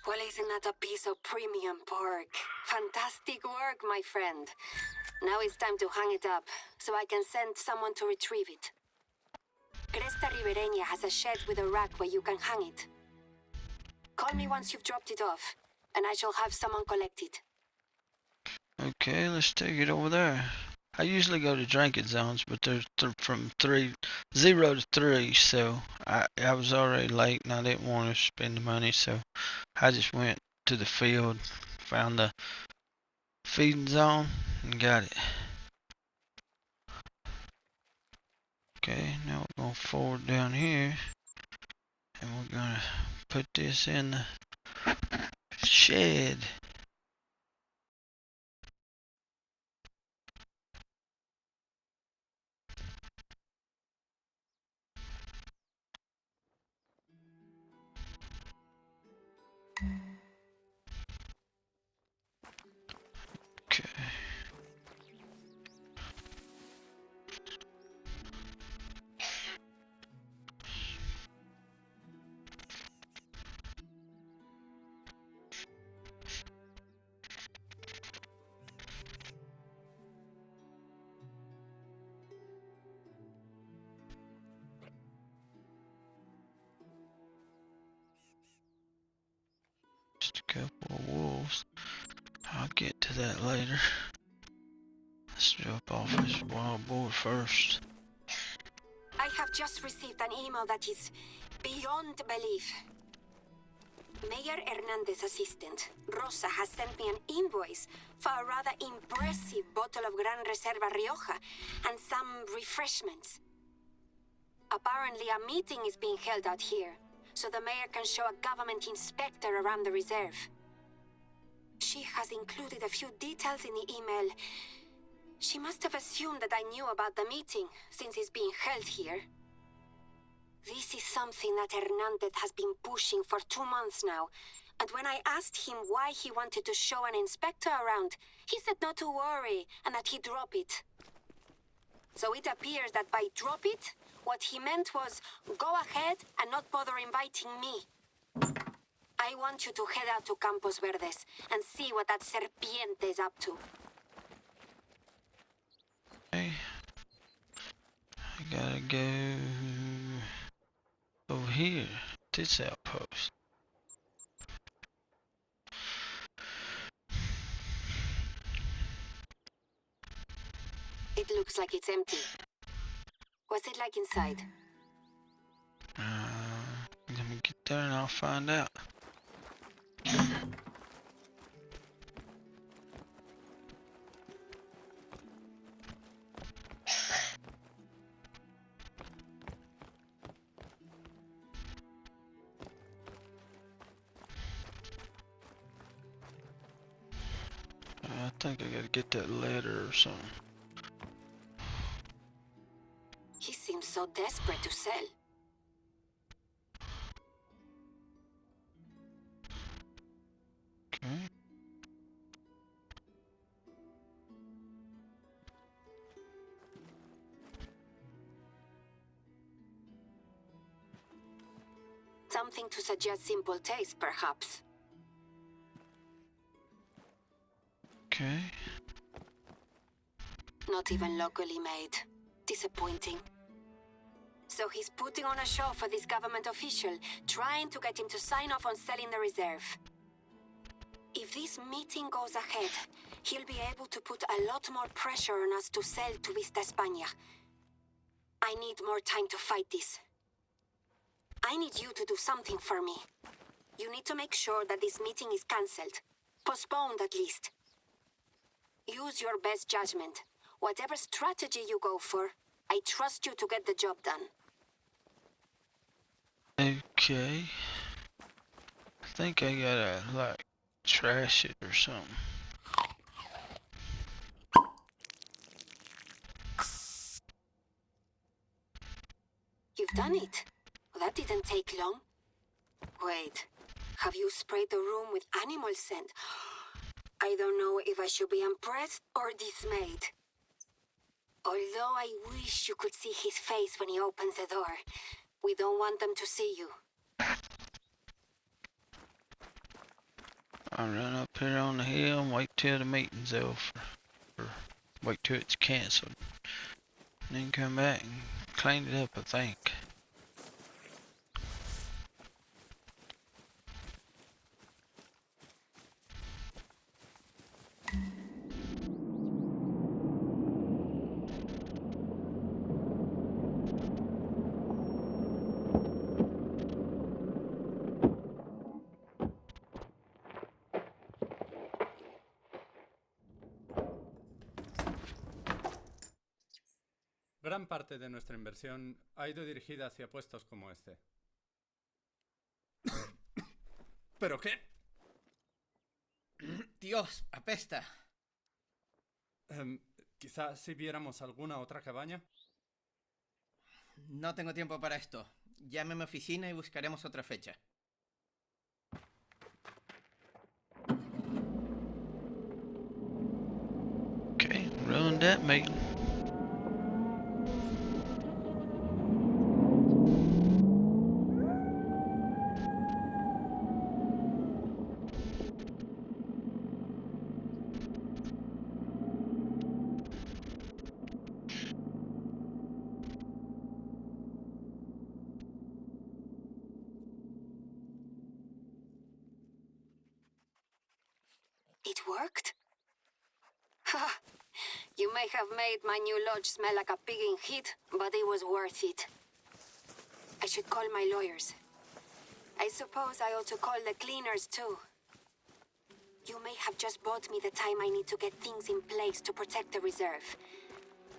Well, isn't that a piece of premium pork? Fantastic work, my friend. Now it's time to hang it up, so I can send someone to retrieve it. Cresta Ribereña has a shed with a rack where you can hang it. Call me once you've dropped it off, and I shall have someone collect it. Okay, let's take it over there. I usually go to drinking zones, but they're from 0 to 3, so I was already late and I didn't want to spend the money, so I just went to the field, found the feeding zone, and got it. Okay, now we're going forward down here, and we're gonna put this in the shed. Okay. Just a couple of wolves. I'll get to that later. Let's drop off this wild boar first. I have just received an email that is beyond belief. Mayor Hernandez's assistant, Rosa, has sent me an invoice for a rather impressive bottle of Gran Reserva Rioja and some refreshments. Apparently, a meeting is being held out here, so the mayor can show a government inspector around the reserve. She has included a few details in the email. She must have assumed that I knew about the meeting, since it's being held here. This is something that Hernandez has been pushing for 2 months now, and when I asked him why he wanted to show an inspector around, he said not to worry and that he'd drop it. So it appears that by drop it, what he meant was go ahead and not bother inviting me. I want you to head out to Campos Verdes and see what that serpiente is up to. Okay. I gotta go over here, this outpost. It looks like it's empty. What's it like inside? Let me get there and I'll find out. I think I gotta get that letter or something. He seems so desperate to sell. Okay. Something to suggest simple taste, perhaps. Okay. Not even locally made. Disappointing. So he's putting on a show for this government official, trying to get him to sign off on selling the reserve. If this meeting goes ahead, he'll be able to put a lot more pressure on us to sell to Vista España. I need more time to fight this. I need you to do something for me. You need to make sure that this meeting is cancelled. Postponed, at least. Use your best judgment. Whatever strategy you go for, I trust you to get the job done. Okay. I think I gotta, like, trash it or something. You've done it. Well, that didn't take long. Wait, have you sprayed the room with animal scent? I don't know if I should be impressed or dismayed. Although I wish you could see his face when he opens the door. We don't want them to see you. I run up here on the hill and wait till the meeting's over. Or wait till it's cancelled. And then come back and clean it up, I think. Gran parte de nuestra inversión ha ido dirigida hacia puestos como este. ¿Pero qué? Dios, apesta. Quizás si viéramos alguna otra cabaña. No tengo tiempo para esto. Llame a mi oficina y buscaremos otra fecha. Okay, ruined that meeting. It worked? Ha! You may have made my new lodge smell like a pig in heat, but it was worth it. I should call my lawyers. I suppose I ought to call the cleaners too. You may have just bought me the time I need to get things in place to protect the reserve.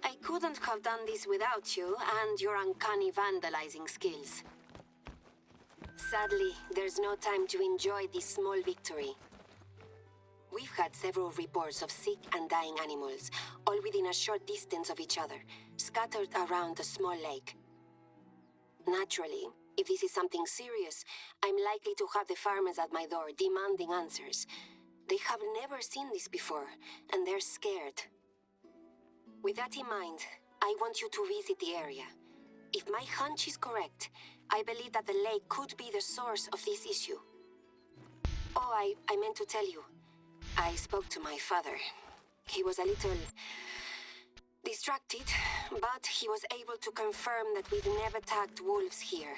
I couldn't have done this without you and your uncanny vandalizing skills. Sadly, there's no time to enjoy this small victory. We've had several reports of sick and dying animals, all within a short distance of each other, scattered around a small lake. Naturally, if this is something serious, I'm likely to have the farmers at my door demanding answers. They have never seen this before, and they're scared. With that in mind, I want you to visit the area. If my hunch is correct, I believe that the lake could be the source of this issue. Oh, I meant to tell you. I spoke to my father. He was a little distracted, but he was able to confirm that we've never tagged wolves here.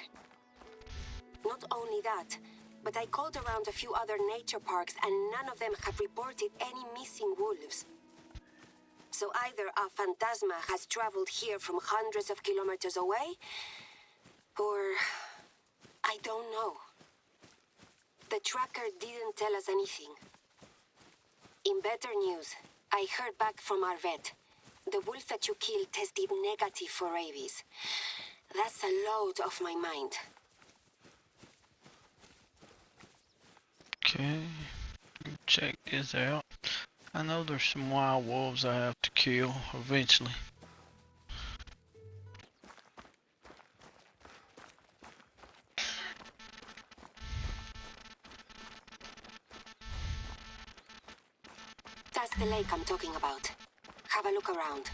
Not only that, but I called around a few other nature parks and none of them have reported any missing wolves. So either a phantasma has traveled here from hundreds of kilometers away, or I don't know. The tracker didn't tell us anything. In better news, I heard back from our vet. The wolf that you killed tested negative for rabies. That's a load off my mind. Okay, check this out. I know there's some wild wolves I have to kill eventually. That's the lake I'm talking about. Have a look around.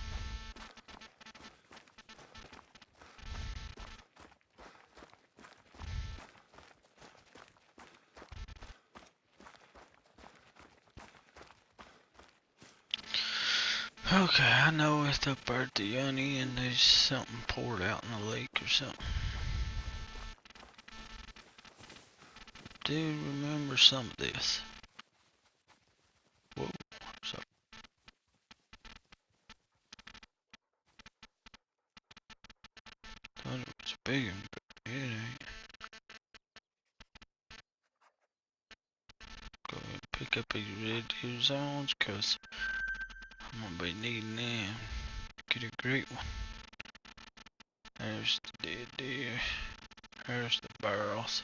Okay, I know it's up there at the uni and there's something poured out in the lake or something. Do remember some of this. Whoa, what's up? Thought it was bigger, but it ain't. Go ahead and pick up these red zones, cause I'm gonna be needing them. Get a great one. There's the dead deer. There's the barrels.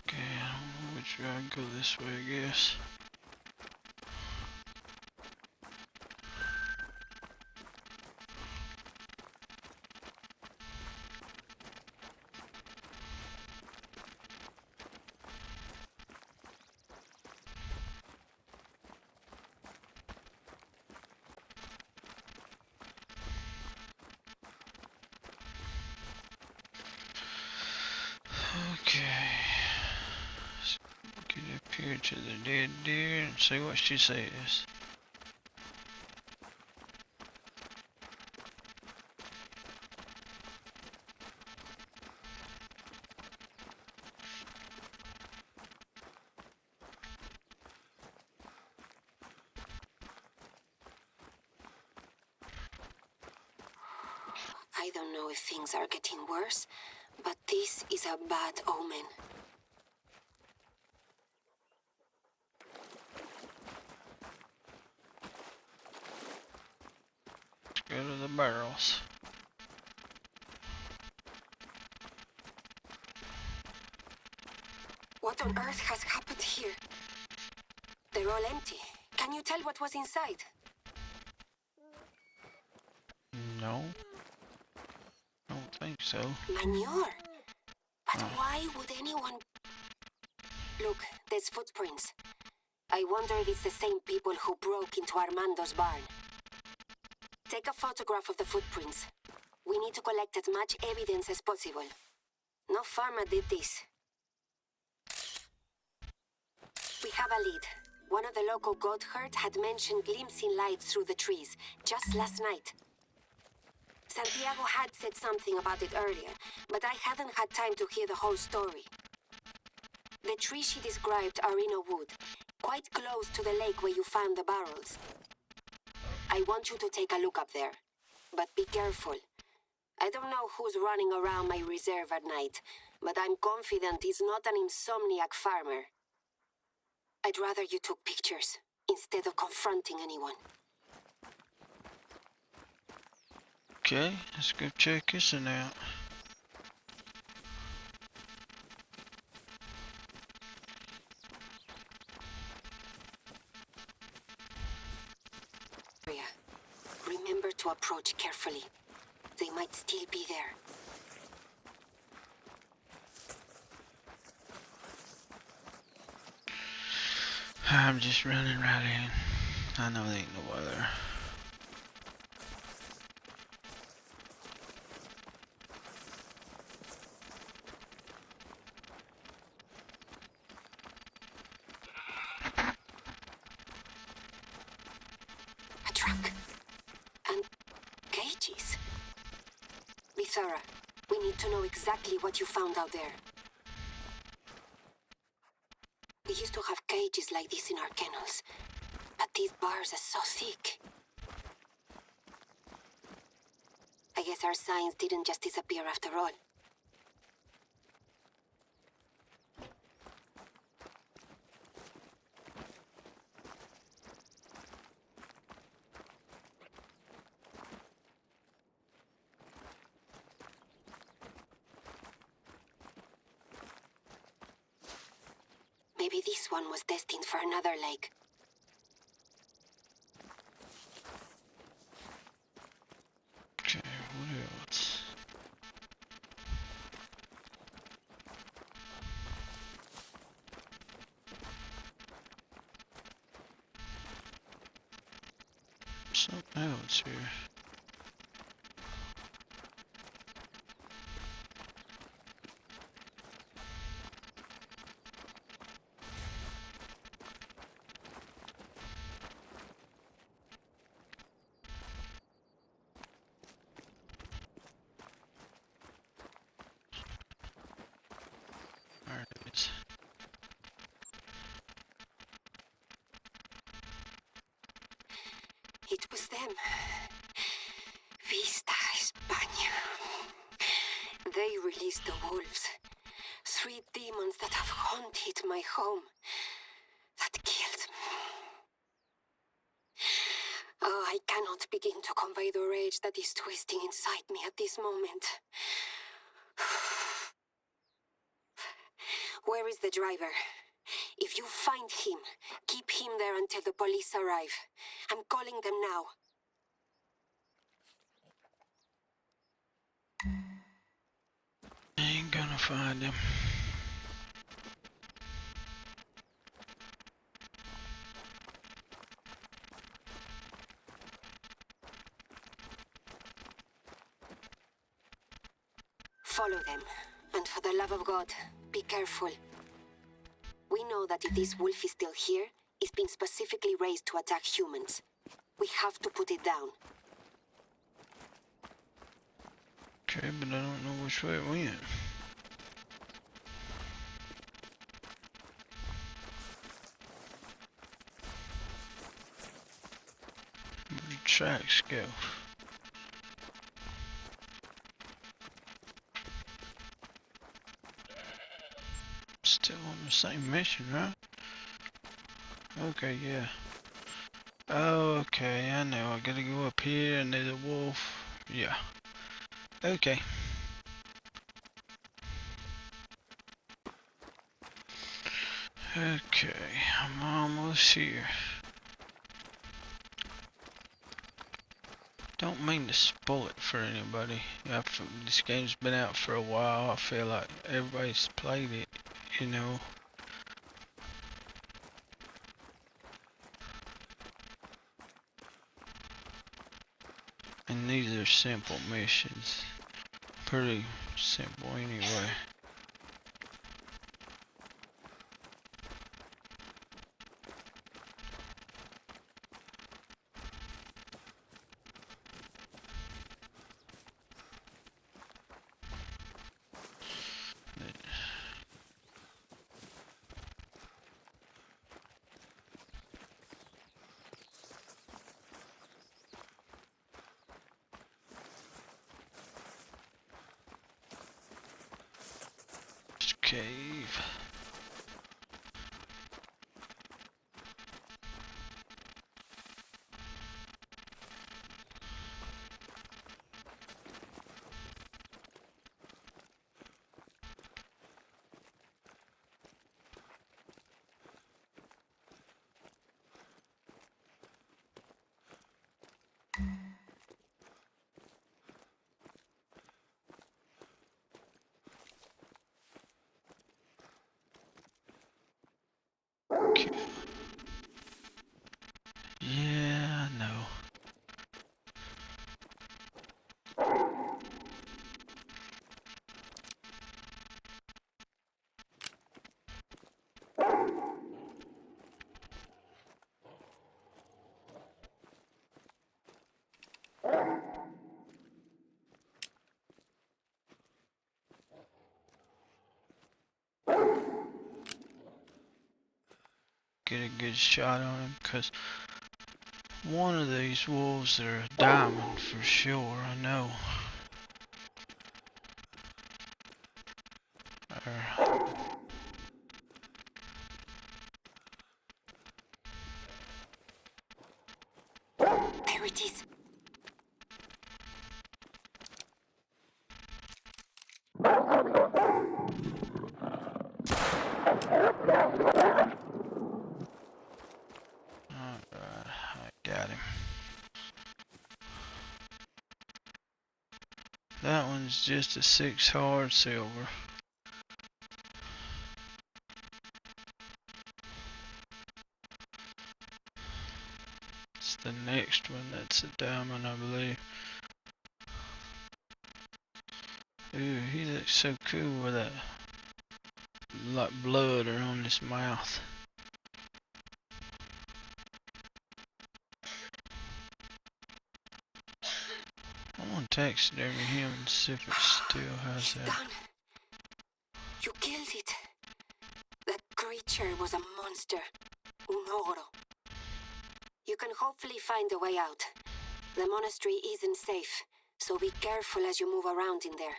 Okay, I don't know which way I can go this way, I guess. Okay. Let's get up here to the dead deer and see what she says. I don't know if things are getting worse, but this is a bad omen. Let's go to the barrels. What on earth has happened here? They're all empty. Can you tell what was inside? No. Don't think so. Manure? But why would anyone... Look, there's footprints. I wonder if it's the same people who broke into Armando's barn. Take a photograph of the footprints. We need to collect as much evidence as possible. No farmer did this. We have a lead. One of the local goat herd had mentioned glimpsing lights through the trees, just last night. Santiago had said something about it earlier, but I hadn't had time to hear the whole story. The trees she described are in a wood, quite close to the lake where you found the barrels. I want you to take a look up there, but be careful. I don't know who's running around my reserve at night, but I'm confident he's not an insomniac farmer. I'd rather you took pictures, instead of confronting anyone. Okay, let's go check this one out. Remember to approach carefully. They might still be there. I'm just running right in. I know there ain't nobody there. A truck. And cages. Be thorough. We need to know exactly what you found out there. We used to have cages like this in our kennels, but these bars are so thick. I guess our signs didn't just disappear after all. Maybe this one was destined for another lake. Okay, what else? Something else here. There it is. It was them. Vista España. They released the wolves. 3 demons that have haunted my home. That killed me. Oh, I cannot begin to convey the rage that is twisting inside me at this moment. Where is the driver? If you find him, keep him there until the police arrive. I'm calling them now. Ain't gonna find him. Follow them. And for the love of God, be be careful. We know that if this wolf is still here, it's been specifically raised to attack humans. We have to put it down. Okay, but I don't know which way it went. Where the tracks go? Still on the same mission, right? Okay, yeah. Oh, okay, I know. I gotta go up here and there's a wolf. Yeah. Okay. Okay, I'm almost here. Don't mean to spoil it for anybody. This game's been out for a while. I feel like everybody's played it, you know. And these are simple missions. Pretty simple anyway. Cave. Okay. Yeah, I know. Get a good shot on him, because one of these wolves are a diamond for sure, I know. There it is. Alright, I got him. That one's just a 6 hard silver. It's the next one that's a diamond, I believe. Ooh, he looks so cool with that like blood around his mouth. I want to taxidermy him and see if it still has It's that. done. You killed it. That creature was a monster. Un ogro. You can hopefully find a way out. The monastery isn't safe, so be careful as you move around in there.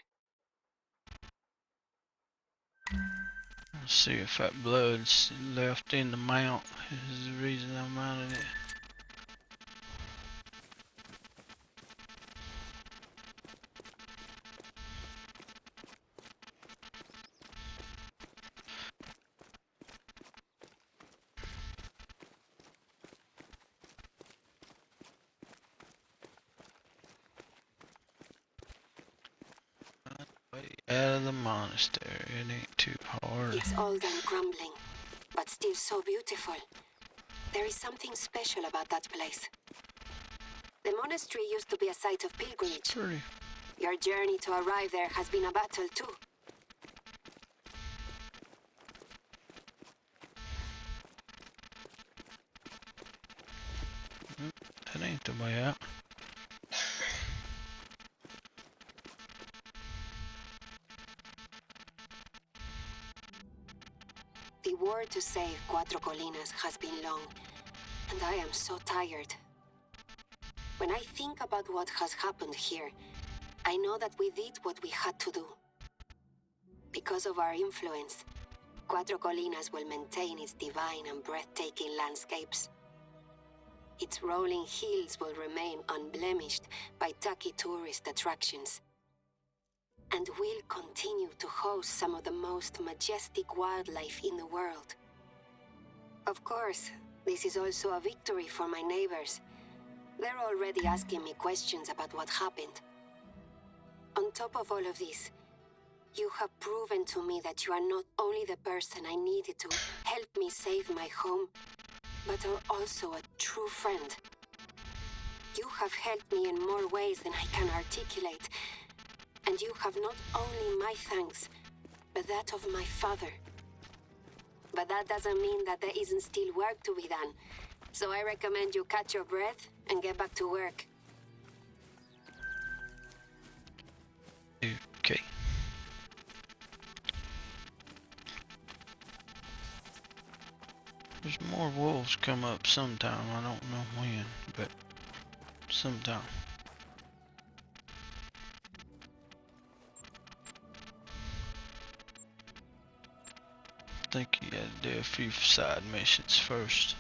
Let's see if that blood's left in the mount is the reason I mounted it. Way out of the monastery, it ain't too hard. It's old and crumbling, but still so beautiful. There is something special about that place. The monastery used to be a site of pilgrimage. Pretty. Your journey to arrive there has been a battle too. ain't the way out. The war to save Cuatro Colinas has been long, and I am so tired. When I think about what has happened here, I know that we did what we had to do. Because of our influence, Cuatro Colinas will maintain its divine and breathtaking landscapes. Its rolling hills will remain unblemished by tacky tourist attractions. And will continue to host some of the most majestic wildlife in the world. Of course, this is also a victory for my neighbors. They're already asking me questions about what happened. On top of all of this, you have proven to me that you are not only the person I needed to help me save my home, but are also a true friend. You have helped me in more ways than I can articulate, and you have not only my thanks, but that of my father. But that doesn't mean that there isn't still work to be done, so I recommend you catch your breath and get back to work. Okay. There's more wolves come up sometime. I don't know when, but sometime. I think you gotta do a few side missions first.